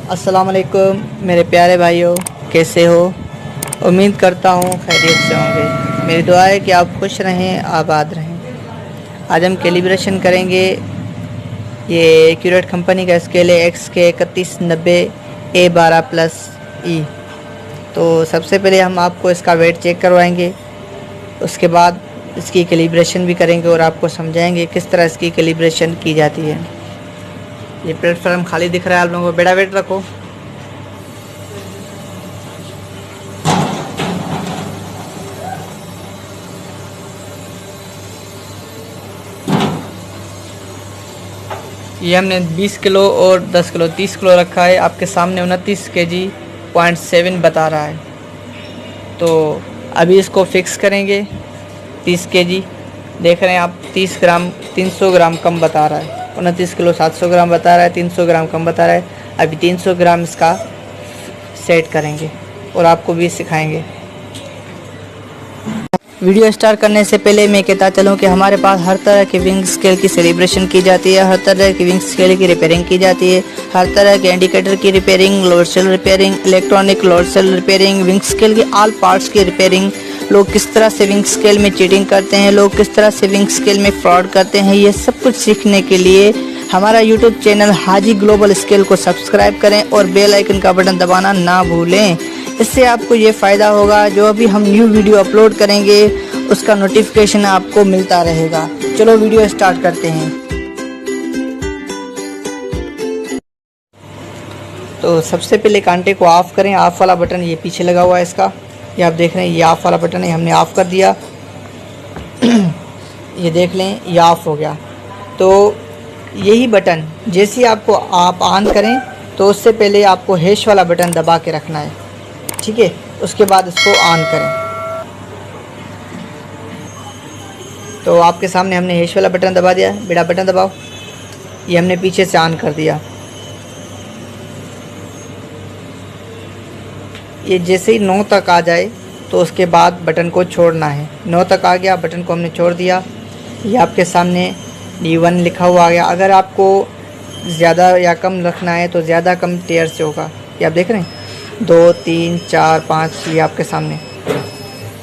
अस्सलाम वालेकुम मेरे प्यारे भाइयों, कैसे हो? उम्मीद करता हूँ खैरियत से होंगे। मेरी दुआ है कि आप खुश रहें, आबाद रहें। आज हम कैलिब्रेशन करेंगे। ये एक्यूरेट कंपनी का स्केल है XK 3190 A12+E। तो सबसे पहले हम आपको इसका वेट चेक करवाएंगे, उसके बाद इसकी कैलिब्रेशन भी करेंगे और आपको समझाएंगे किस तरह इसकी कैलिब्रेशन की जाती है। ये प्लेटफॉर्म खाली दिख रहा है आप लोगों को, बेड़ा वेट रखो। ये हमने 20 किलो और 10 किलो 30 किलो रखा है। आपके सामने 29 kg 0.7 बता रहा है। तो अभी इसको फिक्स करेंगे 30 kg। देख रहे हैं आप 30 ग्राम 300 ग्राम कम बता रहा है। 29 किलो 700 ग्राम बता रहा है, 300 ग्राम कम बता रहा है। अभी 300 ग्राम इसका सेट करेंगे और आपको भी सिखाएंगे। वीडियो स्टार्ट करने से पहले मैं कहता चलूँ कि हमारे पास हर तरह के विंग स्केल की सेलिब्रेशन की जाती है, हर तरह की विंग स्केल की रिपेयरिंग की जाती है, हर तरह के इंडिकेटर की repairing, load cell repairing, electronic load cell repairing, weighing scale की ऑल पार्ट्स की रिपेयरिंग। लोग किस तरह से विंग स्केल में चीटिंग करते हैं, लोग किस तरह से विंग स्केल में फ्रॉड करते हैं, ये सब कुछ सीखने के लिए हमारा यूट्यूब चैनल हाजी ग्लोबल स्केल को सब्सक्राइब करें और बेल आइकन का बटन दबाना ना भूलें। इससे आपको ये फ़ायदा होगा, जो अभी हम न्यू वीडियो अपलोड करेंगे उसका नोटिफिकेशन आपको मिलता रहेगा। चलो वीडियो स्टार्ट करते हैं। तो सबसे पहले कांटे को ऑफ़ करें। ऑफ़ वाला बटन ये पीछे लगा हुआ है इसका, ये आप देख रहे हैं, ये ऑफ़ वाला बटन है, हमने ऑफ़ कर दिया। ये देख लें, ये ऑफ़ हो गया। तो यही बटन जैसे आपको आप ऑन करें तो उससे पहले आपको हैश वाला बटन दबा के रखना है, ठीक है। उसके बाद इसको ऑन करें। तो आपके सामने हमने हैश वाला बटन दबा दिया, बेड़ा बटन दबाओ। ये हमने पीछे से ऑन कर दिया। ये जैसे ही 9 तक आ जाए तो उसके बाद बटन को छोड़ना है। 9 तक आ गया, बटन को हमने छोड़ दिया। ये आपके सामने D1 लिखा हुआ आ गया। अगर आपको ज़्यादा या कम रखना है तो ज़्यादा कम टेयर से होगा। ये आप देख रहे हैं 2 3 4 5, ये आपके सामने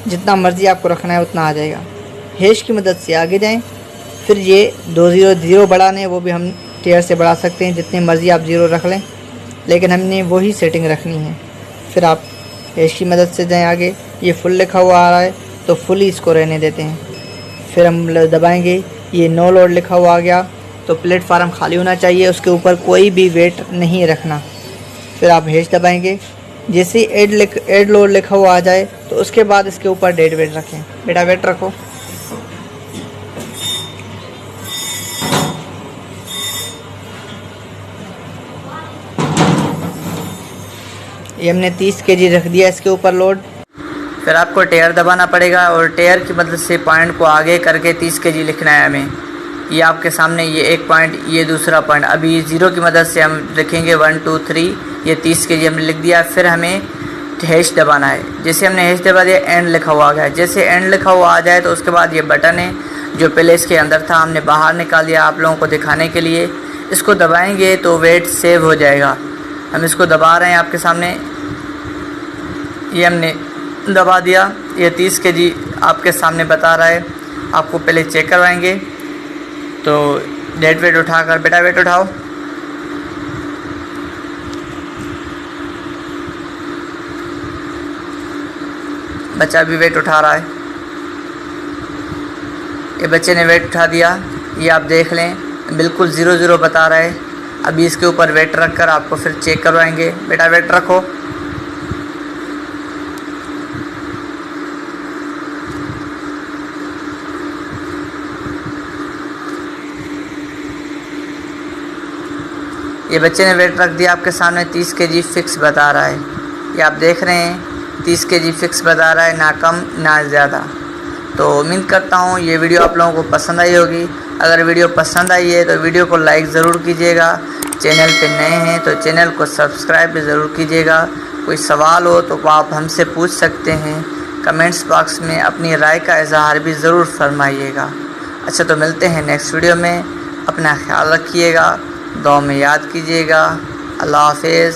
जितना मर्ज़ी आपको रखना है उतना आ जाएगा। हैश की मदद से आगे जाएं। फिर ये 200 बढ़ाने, वो भी हम टेयर से बढ़ा सकते हैं, जितने मर्ज़ी आप 0 रख लें, लेकिन हमने वही सेटिंग रखनी है। फिर आप हैश की मदद से जाएं आगे। ये फुल लिखा हुआ आ रहा है तो फुल ही इसको रहने देते हैं। फिर हम दबाएंगे, ये नो लोड लिखा हुआ आ गया तो प्लेटफार्म खाली होना चाहिए, उसके ऊपर कोई भी वेट नहीं रखना। फिर आप हैश दबाएंगे। जैसे ही ऐड लोड लिखा हुआ आ जाए तो उसके बाद इसके ऊपर डेड वेट रखें। बेटा वेट रखो। ये हमने 30 kg रख दिया इसके ऊपर लोड। फिर आपको टेयर दबाना पड़ेगा और टेयर की मदद से पॉइंट को आगे करके 30 kg लिखना है हमें। ये आपके सामने ये एक पॉइंट, ये दूसरा पॉइंट। अभी 0 की मदद से हम लिखेंगे 1 2 3, ये 30 kg हमने लिख दिया। फिर हमें हैश दबाना है। जैसे हमने हैश दबा दिया, एंड लिखा हुआ आ गया। जैसे एंड लिखा हुआ आ जाए तो उसके बाद ये बटन है जो पहले इसके अंदर था, हमने बाहर निकाल दिया आप लोगों को दिखाने के लिए। इसको दबाएँगे तो वेट सेव हो जाएगा। हम इसको दबा रहे हैं आपके सामने। ये हमने दबा दिया। ये 30 kg आपके सामने बता रहा है। आपको पहले चेक करवाएंगे। तो डेड वेट उठाकर, बेटा वेट उठाओ। बच्चा भी वेट उठा रहा है। ये बच्चे ने वेट उठा दिया। ये आप देख लें, बिल्कुल 0 बता रहा है। अभी इसके ऊपर वेट रख कर आपको फिर चेक करवाएंगे। बेटा वेट रखो। ये बच्चे ने वेट रख दिया आपके सामने। 30 kg फिक्स बता रहा है। ये आप देख रहे हैं 30 kg फिक्स बता रहा है, ना कम ना ज़्यादा। तो उम्मीद करता हूँ ये वीडियो आप लोगों को पसंद आई होगी। अगर वीडियो पसंद आई है तो वीडियो को लाइक ज़रूर कीजिएगा। चैनल पे नए हैं तो चैनल को सब्सक्राइब भी ज़रूर कीजिएगा। कोई सवाल हो तो आप हमसे पूछ सकते हैं। कमेंट्स बॉक्स में अपनी राय का इजहार भी ज़रूर फरमाइएगा। अच्छा, तो मिलते हैं नेक्स्ट वीडियो में। अपना ख्याल रखिएगा, दुआ में याद कीजिएगा। अल्लाह हाफ़िज़।